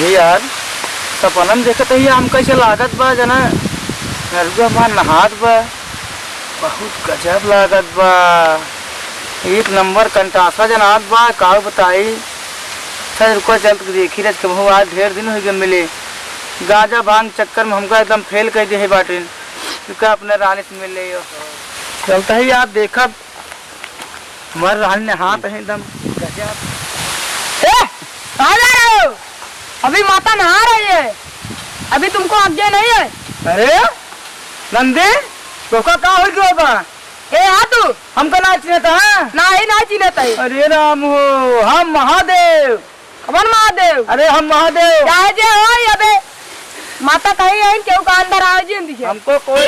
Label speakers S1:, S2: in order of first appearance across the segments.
S1: ये यार सपना में देखते ही हम कैसे लागत बा जना नरगा बा नहात बा बहुत गजब लागत बा। एक नंबर कंटासा जनात बा का बताई। अच्छा रुको चल देखी रह कहूँ आज ढेर दिन हो गए मिले। गाजा भांग चक्कर में हमका एकदम फेल कर दिए बाटिन क्योंकि अपने रानी से मिल रही हो चलता ही आप देखा हमारे रानी ने हाथ है एकदम गजब।
S2: अभी माता नहा रही है, अभी तुमको आज्ञा नहीं है।
S1: अरे नंदी तो का हो गया बा?
S2: ए हाँ तू
S1: हमको ना चिन्हता है
S2: ना ही ना चिन्हता है।
S1: अरे राम हो हम महादेव।
S2: कौन महादेव?
S1: अरे हम महादेव
S2: चाहे जे हो अबे माता कही है क्यों का अंदर आए जी दिखे
S1: हमको कोई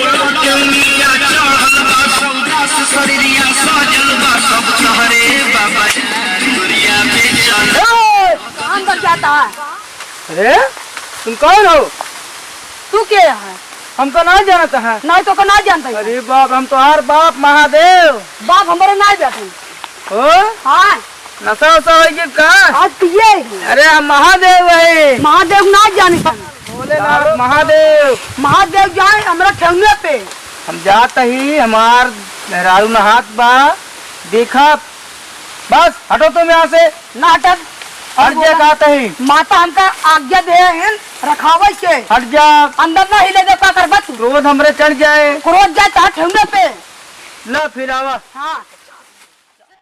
S2: अंदर जाता है।
S1: अरे तुम कौन हो?
S2: तू क्या है?
S1: हमको ना जानता है।
S2: नहीं तो ना जानता है।
S1: अरे बाप हम तो हर बाप महादेव।
S2: बाप हमारे ना बैठे
S1: हो
S2: हाँ
S1: नशा वशा हो कहा?
S2: आज पिए
S1: अरे हम महादेव है।
S2: महादेव ना जाने
S1: भोलेनाथ महादेव
S2: महादेव जाए हमारा ठेंगे पे
S1: हम जाता ही हमार मेहरारू नहात बा देखा बस हटो तुम यहाँ से
S2: नाटक
S1: हट जा कहते ही
S2: माता हमका आज्ञा दे हैं रखावे से
S1: हट जा
S2: अंदर ना हिले दे का कर बस
S1: क्रोध हमरे चढ़ जाए
S2: क्रोध जाता ठेंगे पे
S1: ला फिर आवा
S2: हाँ